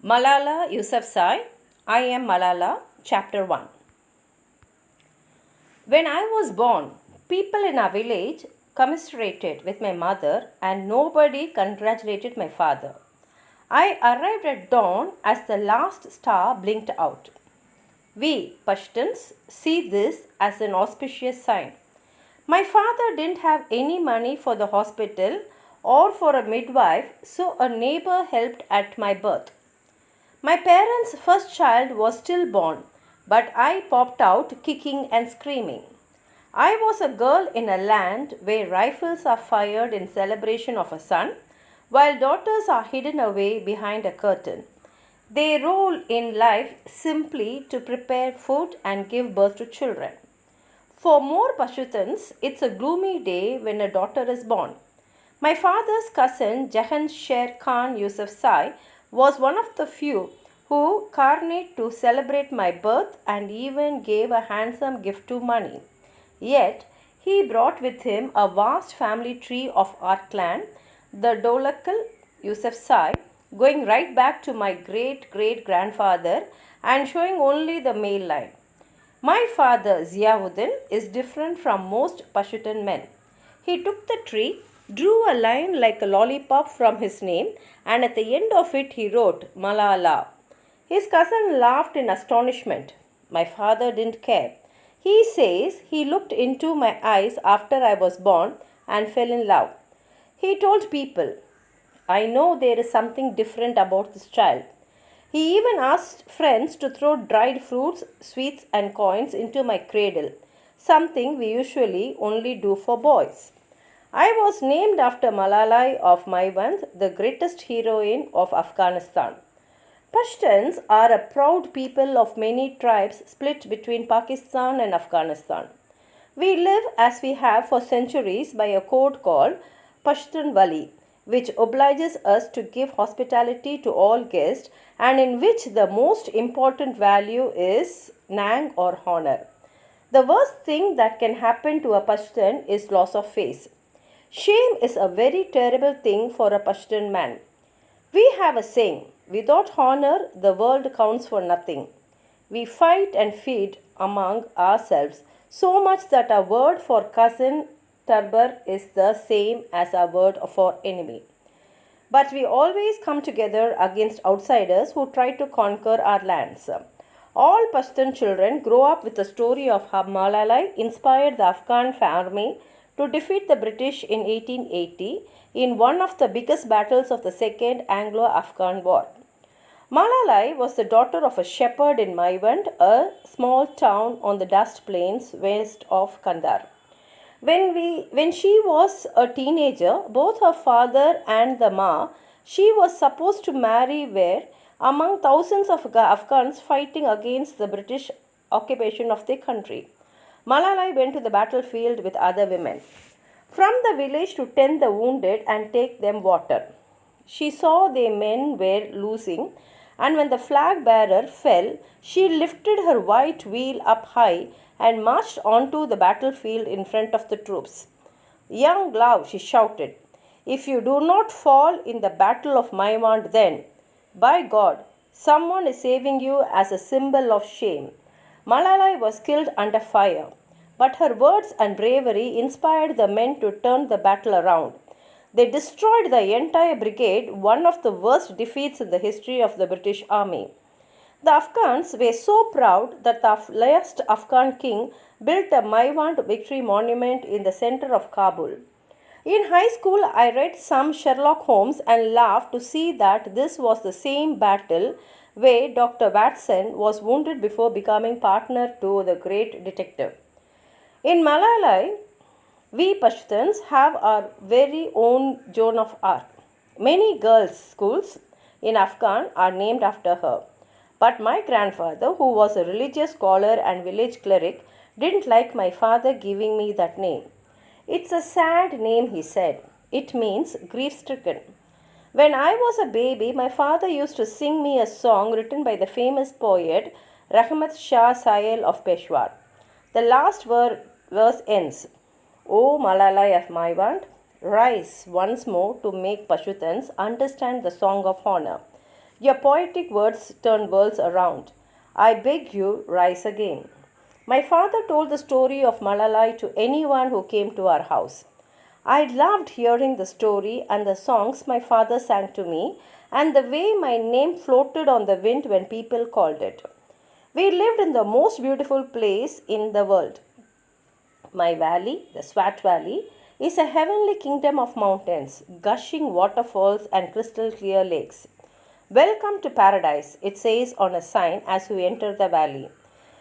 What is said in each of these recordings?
Malala Yousafzai, I am Malala, Chapter 1. When I was born, people in our village commiserated with my mother and nobody congratulated my father. I arrived at dawn as the last star blinked out. We, Pashtuns, see this as an auspicious sign. My father didn't have any money for the hospital or for a midwife, so a neighbor helped at my birth. My parents' first child was stillborn, but I popped out kicking and screaming. I was a girl in a land where rifles are fired in celebration of a son, while daughters are hidden away behind a curtain. They role in life simply to prepare food and give birth to children. For more Pashutans, it's a gloomy day when a daughter is born. My father's cousin Jahan Sher Khan Yousafzai was one of the few who carnate to celebrate my birth and even gave a handsome gift to money. Yet, he brought with him a vast family tree of our clan, the Dolakal Yousafzai, going right back to my great great grandfather and showing only the male line. My father, Ziauddin, is different from most Pashutan men. He took the tree, drew a line like a lollipop from his name, and at the end of it he wrote Malala. His cousin laughed in astonishment. My father didn't care. He says he looked into my eyes after I was born and fell in love. He told people, I know there is something different about this child. He even asked friends to throw dried fruits, sweets, and coins into my cradle, something we usually only do for boys. I was named after Malala of Maiwand, the greatest heroine of Afghanistan. Pashtuns are a proud people of many tribes split between Pakistan and Afghanistan. We live as we have for centuries by a code called Pashtun Wali, which obliges us to give hospitality to all guests and in which the most important value is nang or honor. The worst thing that can happen to a Pashtun is loss of face. Shame is a very terrible thing for a Pashtun man. We have a saying, without honor, the world counts for nothing. We fight and feed among ourselves so much that our word for cousin Tarbar is the same as our word for enemy. But we always come together against outsiders who try to conquer our lands. All Pashtun children grow up with the story of how Malala inspired the Afghan army to defeat the British in 1880 in one of the biggest battles of the Second Anglo-Afghan War. Malala was the daughter of a shepherd in Maiwand, a small town on the dust plains west of Kandahar. When she was a teenager, both her father and the Ma, she was supposed to marry were among thousands of Afghans fighting against the British occupation of their country. Malala went to the battlefield with other women from the village to tend the wounded and take them water. She saw the men were losing, and when the flag bearer fell, she lifted her white veil up high and marched onto the battlefield in front of the troops. Young love, she shouted, if you do not fall in the battle of Maiwand, then, by God, someone is saving you as a symbol of shame. Malala was killed under fire, but her words and bravery inspired the men to turn the battle around. They destroyed the entire brigade, one of the worst defeats in the history of the British Army. The Afghans were so proud that the last Afghan king built a Maiwand victory monument in the center of Kabul. In high school, I read some Sherlock Holmes and laughed to see that this was the same battle where Dr. Watson was wounded before becoming partner to the great detective. In Malala, we Pashtuns have our very own Joan of Arc. Many girls' schools in Afghan are named after her. But my grandfather, who was a religious scholar and village cleric, didn't like my father giving me that name. It's a sad name, he said. It means grief-stricken. When I was a baby, my father used to sing me a song written by the famous poet Rahmat Shah Sahel of Peshawar. The last verse ends, O Malala of Maiwand, rise once more to make Pashutans understand the song of honor. Your poetic words turn worlds around. I beg you, rise again. My father told the story of Malalai to anyone who came to our house. I loved hearing the story and the songs my father sang to me, and the way my name floated on the wind when people called it. We lived in the most beautiful place in the world. My valley, the Swat Valley, is a heavenly kingdom of mountains, gushing waterfalls, and crystal clear lakes. Welcome to paradise, it says on a sign as we enter the valley.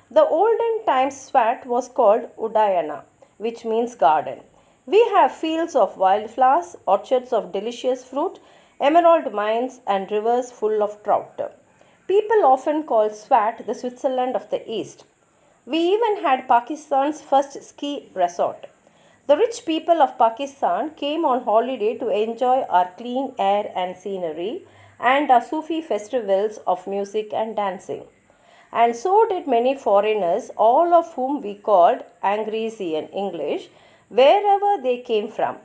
The olden times Swat was called Udayana, which means garden. We have fields of wildflowers, orchards of delicious fruit, emerald mines, and rivers full of trout. People often call Swat the Switzerland of the East. We even had Pakistan's first ski resort. The rich people of Pakistan came on holiday to enjoy our clean air and scenery and our Sufi festivals of music and dancing. And so did many foreigners, all of whom we called Angrezi in English, wherever they came from.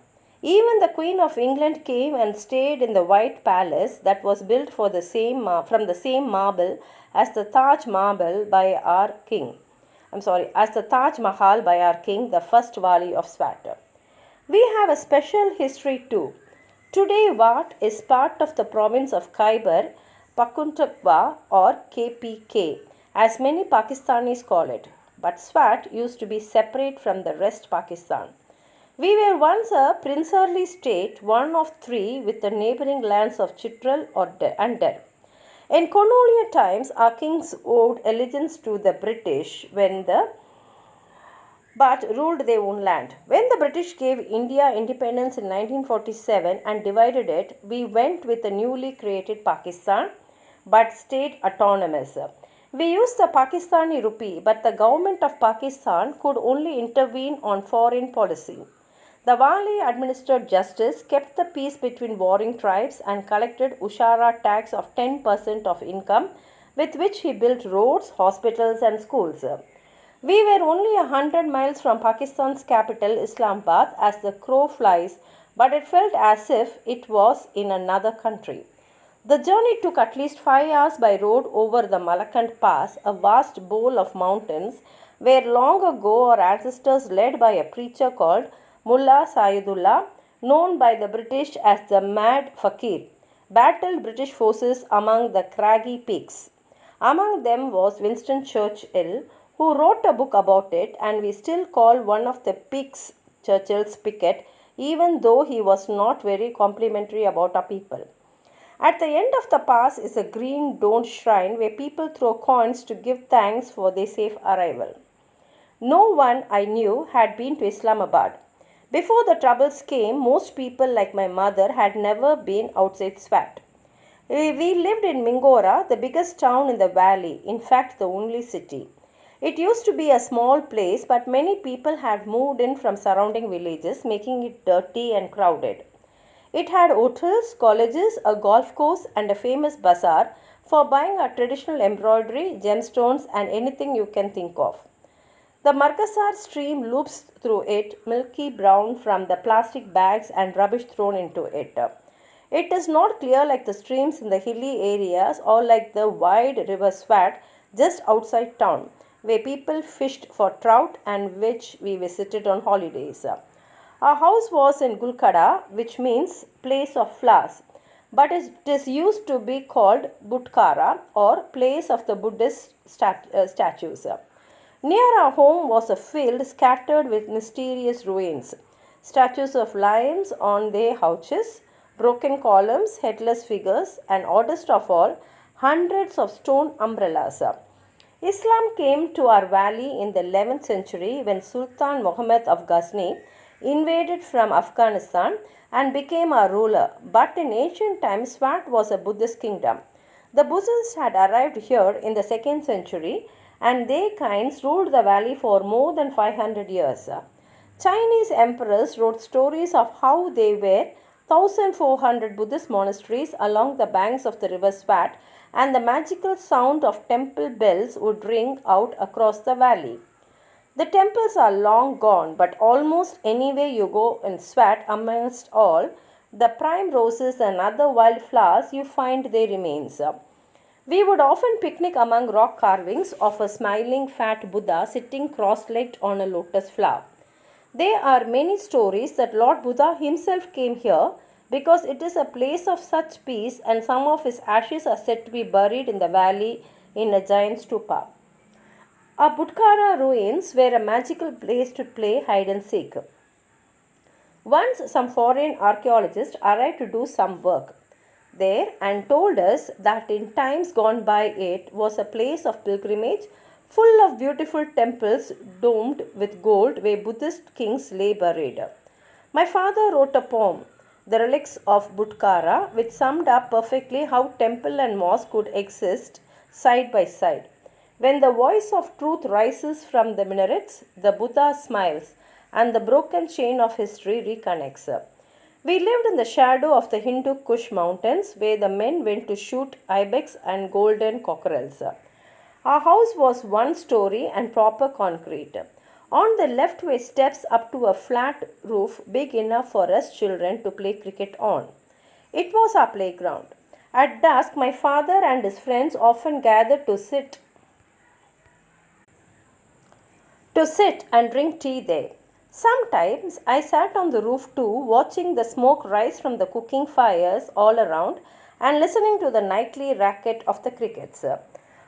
Even the Queen of England came and stayed in the White Palace that was built from the same marble as the Taj Marble by our king. As the Taj Mahal by our king, the first Wali of Swat. We have a special history too. Today, Wat is part of the province of Khyber Pakhtunkhwa or KPK, as many Pakistanis call it. But Swat used to be separate from the rest Pakistan. We were once a princely state, one of three with the neighboring lands of Chitral and Der. In colonial times, our kings owed allegiance to the British but ruled their own land. When the British gave India independence in 1947 and divided it, we went with the newly created Pakistan but stayed autonomous. We used the Pakistani rupee, but the government of Pakistan could only intervene on foreign policy. The Wali administered justice, kept the peace between warring tribes, and collected Ushara tax of 10% of income, with which he built roads, hospitals, and schools. We were only 100 miles from Pakistan's capital, Islamabad, as the crow flies, but it felt as if it was in another country. The journey took at least 5 hours by road over the Malakand Pass, a vast bowl of mountains, where long ago our ancestors, led by a preacher called Mullah Sayyidullah, known by the British as the Mad Fakir, battled British forces among the craggy peaks. Among them was Winston Churchill, who wrote a book about it, and we still call one of the peaks Churchill's Picket, even though he was not very complimentary about our people. At the end of the pass is a green domed shrine where people throw coins to give thanks for their safe arrival. No one I knew had been to Islamabad. Before the troubles came, most people, like my mother, had never been outside Swat. We lived in Mingora, the biggest town in the valley, in fact, the only city. It used to be a small place, but many people had moved in from surrounding villages, making it dirty and crowded. It had hotels, colleges, a golf course, and a famous bazaar for buying our traditional embroidery, gemstones, and anything you can think of. The Markasar stream loops through it, milky brown from the plastic bags and rubbish thrown into it. It is not clear like the streams in the hilly areas or like the wide river Swat just outside town, where people fished for trout and which we visited on holidays. Our house was in Gulkada, which means place of flowers, but it is used to be called Butkara or place of the Buddhist statues. Near our home was a field scattered with mysterious ruins, statues of lions on their houses, broken columns, headless figures, and oddest of all, hundreds of stone umbrellas. Islam came to our valley in the 11th century when Sultan Muhammad of Ghazni invaded from Afghanistan and became our ruler. But in ancient times, Swat was a Buddhist kingdom. The Buddhists had arrived here in the 2nd century and their kinds ruled the valley for more than 500 years. Chinese emperors wrote stories of how there were 1,400 Buddhist monasteries along the banks of the river Swat, and the magical sound of temple bells would ring out across the valley. The temples are long gone, but almost anywhere you go in Swat, amongst all the prime roses and other wildflowers, you find their remains. We would often picnic among rock carvings of a smiling fat Buddha sitting cross legged on a lotus flower. There are many stories that Lord Buddha himself came here because it is a place of such peace, and some of his ashes are said to be buried in the valley in a giant stupa. Our Budkara ruins were a magical place to play hide and seek. Once some foreign archaeologists arrived to do some work there and told us that in times gone by it was a place of pilgrimage full of beautiful temples domed with gold where Buddhist kings lay buried. My father wrote a poem, The Relics of Budkara, which summed up perfectly how temple and mosque could exist side by side. When the voice of truth rises from the minarets, the Buddha smiles and the broken chain of history reconnects. We lived in the shadow of the Hindu Kush mountains where the men went to shoot ibex and golden cockerels. Our house was one story and proper concrete. On the left were steps up to a flat roof big enough for us children to play cricket on. It was our playground. At dusk, my father and his friends often gathered to sit and drink tea there. Sometimes I sat on the roof too, watching the smoke rise from the cooking fires all around and listening to the nightly racket of the crickets.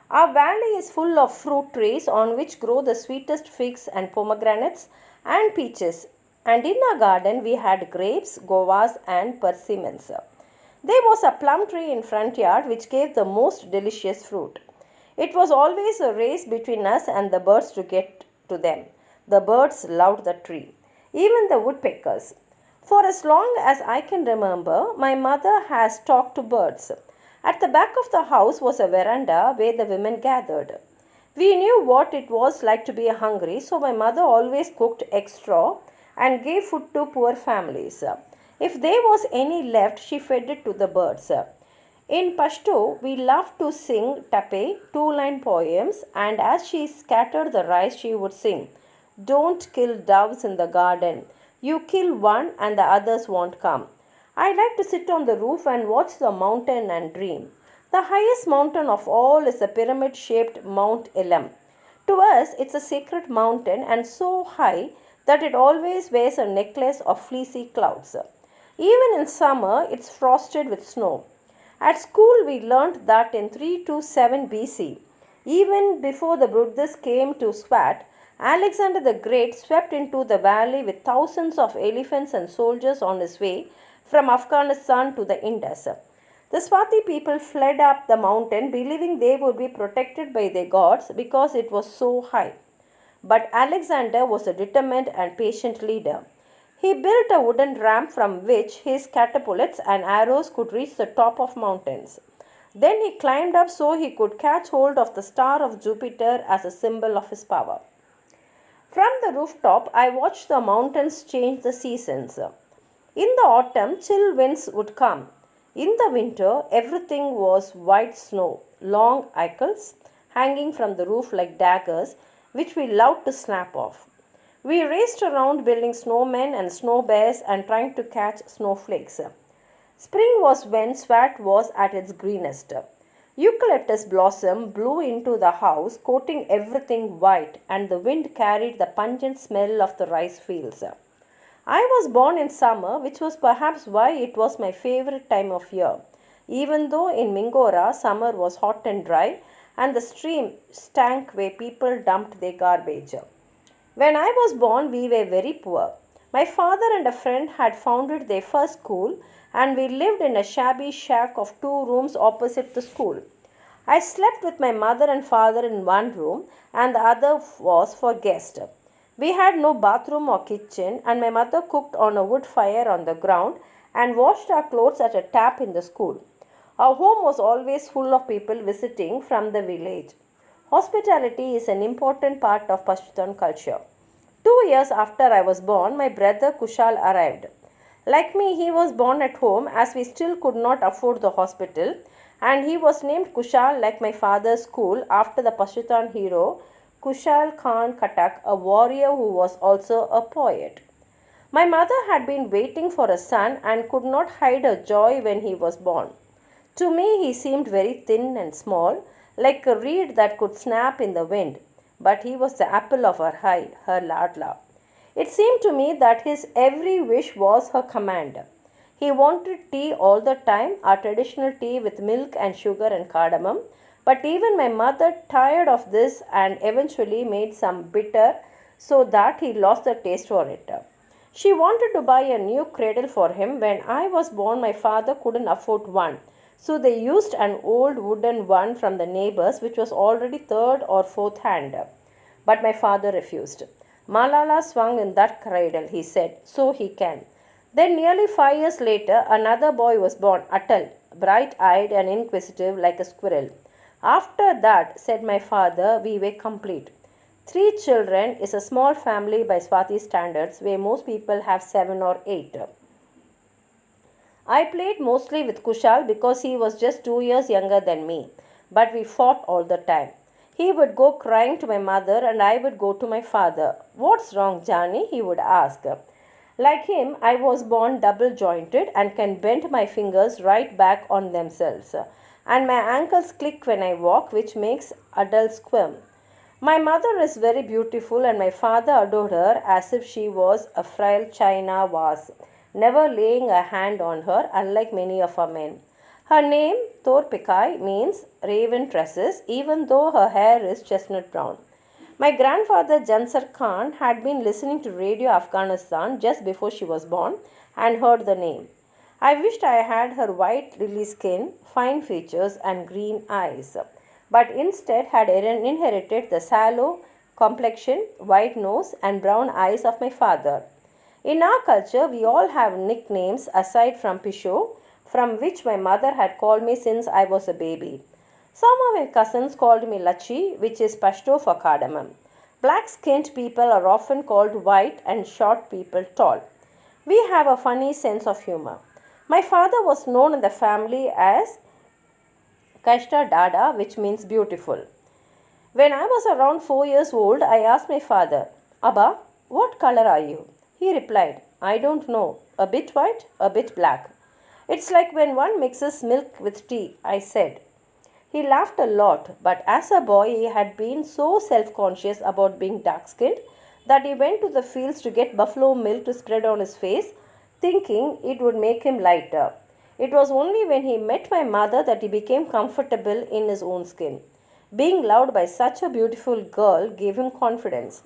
Our valley is full of fruit trees on which grow the sweetest figs and pomegranates and peaches, and in our garden we had grapes, guavas, and persimmons. There was a plum tree in front yard which gave the most delicious fruit. It was always a race between us and the birds to get to them. The birds loved the tree, even the woodpeckers. For as long as I can remember, my mother has talked to birds. At the back of the house was a veranda where the women gathered. We knew what it was like to be hungry, so my mother always cooked extra and gave food to poor families. If there was any left, she fed it to the birds. In Pashto, we loved to sing tape, two-line poems, and as she scattered the rice, she would sing, Don't kill doves in the garden. You kill one and the others won't come. I like to sit on the roof and watch the mountain and dream. The highest mountain of all is the pyramid-shaped Mount Elam. To us, it's a sacred mountain and so high that it always wears a necklace of fleecy clouds. Even in summer, it's frosted with snow. At school, we learned that in 327 BC, even before the Buddhists came to Swat, Alexander the Great swept into the valley with thousands of elephants and soldiers on his way from Afghanistan to the Indus. The Swati people fled up the mountain believing they would be protected by their gods because it was so high. But Alexander was a determined and patient leader. He built a wooden ramp from which his catapults and arrows could reach the top of mountains. Then he climbed up so he could catch hold of the star of Jupiter as a symbol of his power. From the rooftop, I watched the mountains change the seasons. In the autumn, chill winds would come. In the winter, everything was white snow, long icicles hanging from the roof like daggers, which we loved to snap off. We raced around building snowmen and snow bears and trying to catch snowflakes. Spring was when Swat was at its greenest. Eucalyptus blossom blew into the house, coating everything white, and the wind carried the pungent smell of the rice fields. I was born in summer, which was perhaps why it was my favorite time of year, even though in Mingora summer was hot and dry and the stream stank where people dumped their garbage. When I was born, we were very poor. My father and a friend had founded their first school, and we lived in a shabby shack of 2 rooms opposite the school. I slept with my mother and father in one room, and the other was for guests. We had no bathroom or kitchen, and my mother cooked on a wood fire on the ground and washed our clothes at a tap in the school. Our home was always full of people visiting from the village. Hospitality is an important part of Pashtun culture. 2 years after I was born, my brother Kushal arrived. Like me, he was born at home as we still could not afford the hospital, and he was named Kushal like my father's school after the Pashtun hero Kushal Khan Khatak, a warrior who was also a poet. My mother had been waiting for a son and could not hide her joy when he was born. To me, he seemed very thin and small, like a reed that could snap in the wind, but he was the apple of her eye, her ladla. It seemed to me that his every wish was her command. He wanted tea all the time, our traditional tea with milk and sugar and cardamom, but even my mother tired of this and eventually made some bitter so that he lost the taste for it. She wanted to buy a new cradle for him. When I was born, my father couldn't afford one. So they used an old wooden one from the neighbors, which was already third or fourth hand. But my father refused. Malala swung in that cradle, he said, so he can. Then, nearly 5 years later, another boy was born, Atal, bright eyed and inquisitive like a squirrel. After that, said my father, we were complete. 3 children is a small family by Swati standards, where most people have 7 or 8. I played mostly with Kushal because he was just 2 years younger than me, but we fought all the time. He would go crying to my mother and I would go to my father. What's wrong, Johnny? He would ask. Like him, I was born double jointed and can bend my fingers right back on themselves. And my ankles click when I walk, which makes adults squirm. My mother is very beautiful, and my father adored her as if she was a frail china vase, never laying a hand on her, unlike many of our men. Her name, Torpikai, means raven tresses, even though her hair is chestnut brown. My grandfather Jansar Khan had been listening to Radio Afghanistan just before she was born and heard the name. I wished I had her white lily skin, fine features, and green eyes, but instead had inherited the sallow complexion, white nose, and brown eyes of my father. In our culture, we all have nicknames aside from Pisho, from which my mother had called me since I was a baby. Some of my cousins called me Lachi, which is Pashto for cardamom. Black skinned people are often called white and short people tall. We have a funny sense of humor. My father was known in the family as Kashta Dada, which means beautiful. When I was around 4 years old, I asked my father, Abba, what color are you? He replied, I don't know, a bit white, a bit black. It's like when one mixes milk with tea, I said. He laughed a lot, but as a boy, he had been so self conscious about being dark skinned that he went to the fields to get buffalo milk to spread on his face, thinking it would make him lighter. It was only when he met my mother that he became comfortable in his own skin. Being loved by such a beautiful girl gave him confidence.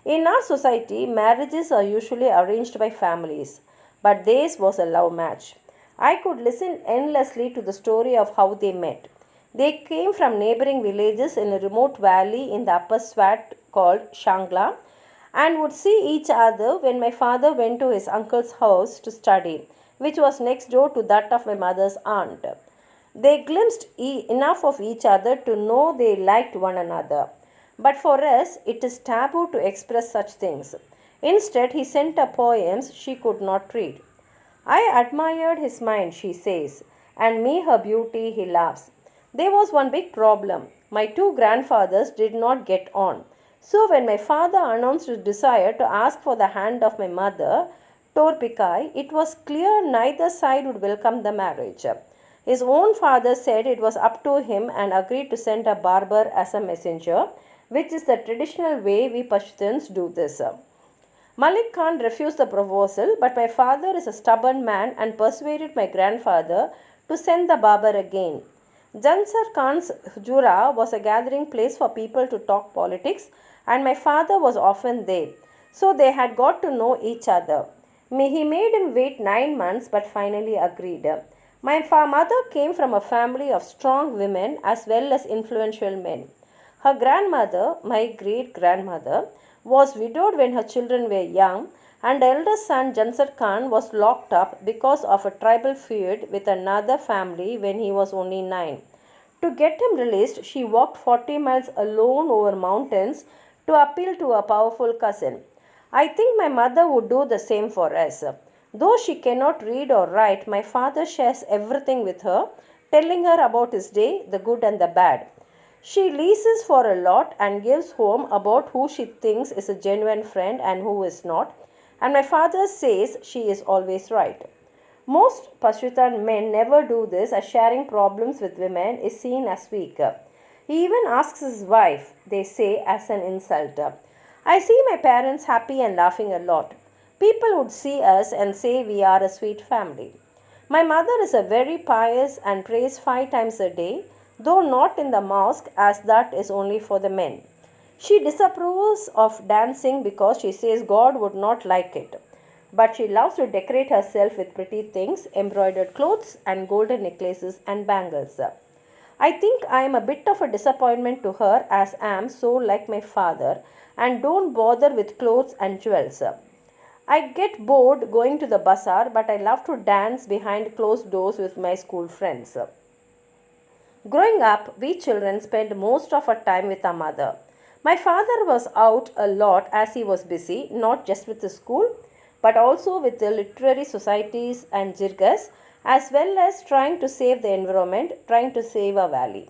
In our society, marriages are usually arranged by families, but theirs was a love match. I could listen endlessly to the story of how they met. They came from neighboring villages in a remote valley in the upper Swat called Shangla and would see each other when my father went to his uncle's house to study, which was next door to that of my mother's aunt. They glimpsed enough of each other to know they liked one another. But for us, it is taboo to express such things. Instead, he sent her poems she could not read. I admired his mind, she says, and me her beauty, he laughs. There was one big problem. My 2 grandfathers did not get on. So when my father announced his desire to ask for the hand of my mother, Torpikai, it was clear neither side would welcome the marriage. His own father said it was up to him and agreed to send a barber as a messenger, which is the traditional way we Pashtuns do this. Malik Khan refused the proposal, but my father is a stubborn man and persuaded my grandfather to send the barber again. Jansar Khan's Hujura was a gathering place for people to talk politics, and my father was often there, so they had got to know each other. He made him wait 9 months but finally agreed. My mother came from a family of strong women as well as influential men. Her grandmother, my great grandmother, was widowed when her children were young, and the eldest son Jansar Khan was locked up because of a tribal feud with another family when he was only 9. To get him released, she walked 40 miles alone over mountains to appeal to a powerful cousin. I think my mother would do the same for us. Though she cannot read or write, my father shares everything with her, telling her about his day, the good and the bad. She leases for a lot and gives home about who she thinks is a genuine friend and who is not, and my father says she is always right. Most Pashtutan men never do this, as sharing problems with women is seen as weak. He even asks his wife, they say, as an insult. I see my parents happy and laughing a lot. People would see us and say we are a sweet family. My mother is a very pious and prays 5 times a day, though not in the mosque, as that is only for the men. She disapproves of dancing because she says God would not like it. But she loves to decorate herself with pretty things, embroidered clothes, and golden necklaces and bangles. I think I am a bit of a disappointment to her, as I am so like my father and don't bother with clothes and jewels. I get bored going to the bazaar, but I love to dance behind closed doors with my school friends. Growing up, we children spent most of our time with our mother. My father was out a lot as he was busy, not just with the school, but also with the literary societies and jirgas, as well as trying to save the environment, trying to save our valley.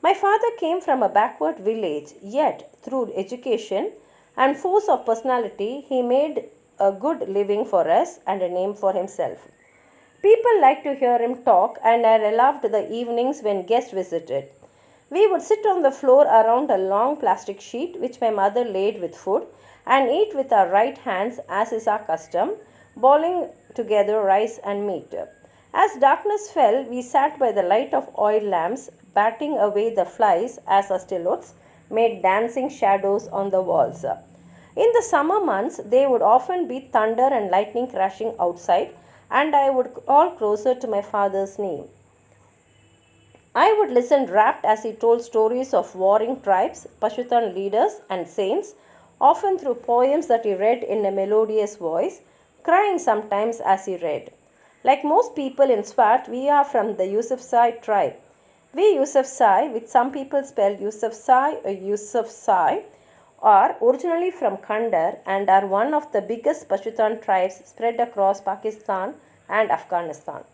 My father came from a backward village, yet through education and force of personality, he made a good living for us and a name for himself. People liked to hear him talk, and I loved the evenings when guests visited. We would sit on the floor around a long plastic sheet which my mother laid with food and eat with our right hands, as is our custom, boiling together rice and meat. As darkness fell, we sat by the light of oil lamps, batting away the flies as our stilettos made dancing shadows on the walls. In the summer months, there would often be thunder and lightning crashing outside, and I would crawl closer to my father's knee. I would listen rapt as he told stories of warring tribes, Pashtutan leaders, and saints, often through poems that he read in a melodious voice, crying sometimes as he read. Like most people in Swat, we are from the Yousafzai tribe. We Yousafzai, which some people spell Yousafzai or Yousafzai, are originally from Kandar and are one of the biggest Pashtutan tribes spread across Pakistan and Afghanistan.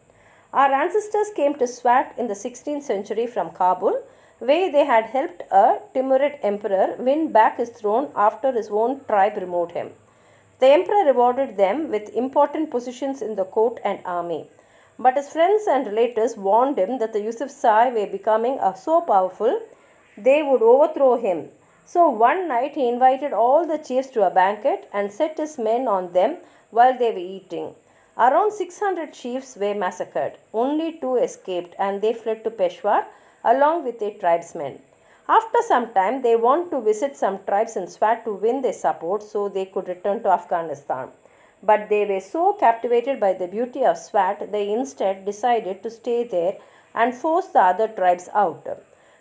Our ancestors came to Swat in the 16th century from Kabul, where they had helped a Timurid emperor win back his throne after his own tribe removed him. The emperor rewarded them with important positions in the court and army. But his friends and relatives warned him that the Yousafzai were becoming so powerful they would overthrow him. So one night he invited all the chiefs to a banquet and set his men on them while they were eating. Around 600 chiefs were massacred. Only 2 escaped, and they fled to Peshawar along with their tribesmen. After some time, they wanted to visit some tribes in Swat to win their support so they could return to Afghanistan. But they were so captivated by the beauty of Swat, they instead decided to stay there and force the other tribes out.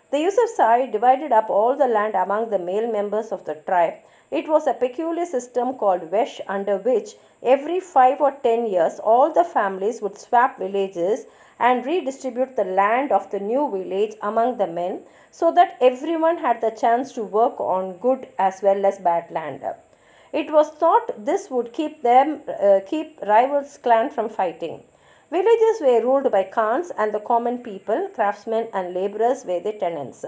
The Yousafzai divided up all the land among the male members of the tribe. It was a peculiar system called Vesh, under which every 5 or 10 years all the families would swap villages and redistribute the land of the new village among the men so that everyone had the chance to work on good as well as bad land. It was thought this would keep rivals clan from fighting. Villages were ruled by khans, and the common people, craftsmen and laborers were the tenants.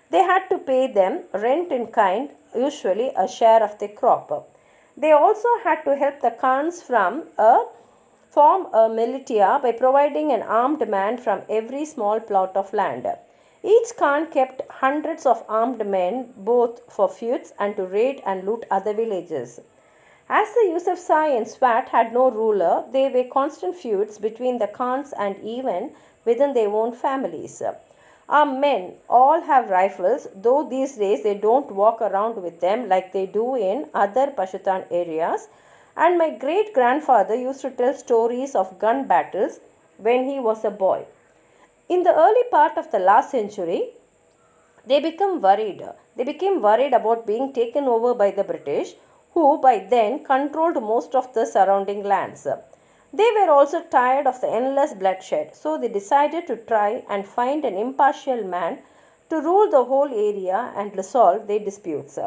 They had to pay them rent in kind, usually a share of their crop. They also had to help the khans form a militia by providing an armed man from every small plot of land. Each Khan kept hundreds of armed men both for feuds and to raid and loot other villages. As the Yousafzai in Swat had no ruler, there were constant feuds between the Khans and even within their own families. Our men all have rifles, though these days they don't walk around with them like they do in other Pashtutan areas. And my great grandfather used to tell stories of gun battles when he was a boy. In the early part of the last century, they became worried. They became worried about being taken over by the British, who by then controlled most of the surrounding lands. They were also tired of the endless bloodshed, so they decided to try and find an impartial man to rule the whole area and resolve their disputes.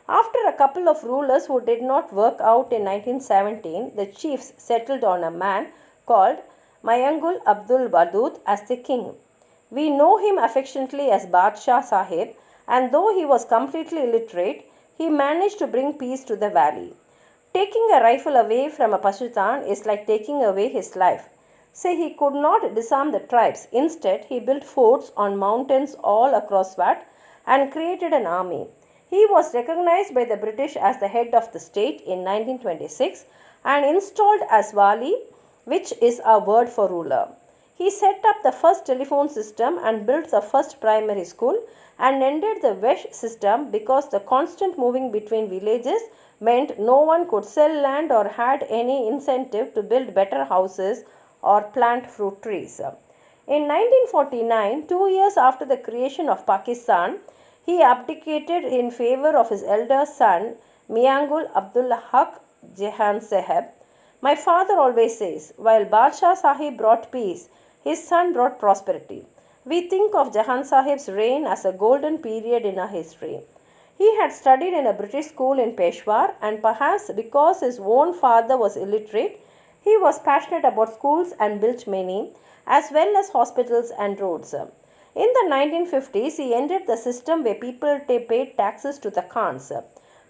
After a couple of rulers who did not work out in 1917, the chiefs settled on a man called Mayangul Abdul Wadud as the king. We know him affectionately as Badshah Sahib, and though he was completely illiterate, he managed to bring peace to the valley. Taking a rifle away from a Pashtutan is like taking away his life. say he could not disarm the tribes. Instead, he built forts on mountains all across Swat and created an army. He was recognized by the British as the head of the state in 1926 and installed as Wali, which is a word for ruler. He set up the first telephone system and built the first primary school and ended the Vesh system because the constant moving between villages meant no one could sell land or had any incentive to build better houses or plant fruit trees. In 1949, 2 years after the creation of Pakistan, he abdicated in favor of his elder son, Miangul Abdul Haq Jehan Sahib. My father always says, while Badshah Sahib brought peace, his son brought prosperity. We think of Jahan Sahib's reign as a golden period in our history. He had studied in a British school in Peshawar, and perhaps because his own father was illiterate, he was passionate about schools and built many, as well as hospitals and roads. In the 1950s, he ended the system where people paid taxes to the Khans.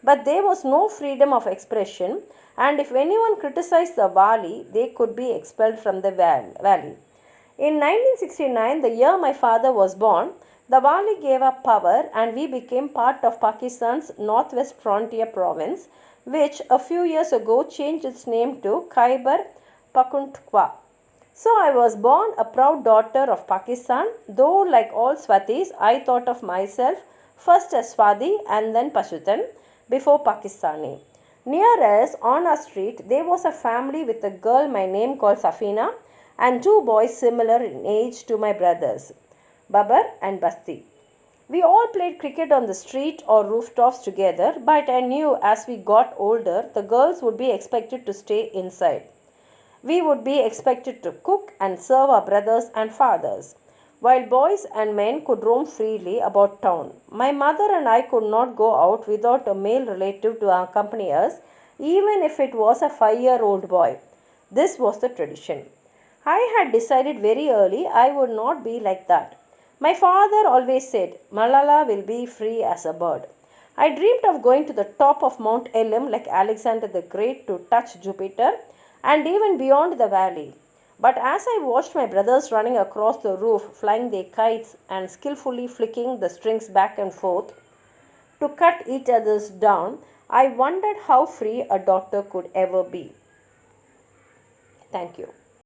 But there was no freedom of expression, and if anyone criticized the Wali, they could be expelled from the valley. In 1969, the year my father was born, the Wali gave up power and we became part of Pakistan's northwest frontier province, which a few years ago changed its name to Khyber Pakhtunkhwa. So I was born a proud daughter of Pakistan, though like all Swatis, I thought of myself first as Swati and then Pashtun before Pakistani. Near us, on our street, there was a family with a girl my name called Safina and two boys similar in age to my brothers, Babar and Basti. We all played cricket on the street or rooftops together, but I knew as we got older, the girls would be expected to stay inside. We would be expected to cook and serve our brothers and fathers, while boys and men could roam freely about town. My mother and I could not go out without a male relative to accompany us, even if it was a 5-year-old boy. This was the tradition. I had decided very early I would not be like that. My father always said, Malala will be free as a bird. I dreamed of going to the top of Mount Elim like Alexander the Great to touch Jupiter and even beyond the valley. But as I watched my brothers running across the roof, flying their kites and skillfully flicking the strings back and forth to cut each other's down, I wondered how free a daughter could ever be. Thank you.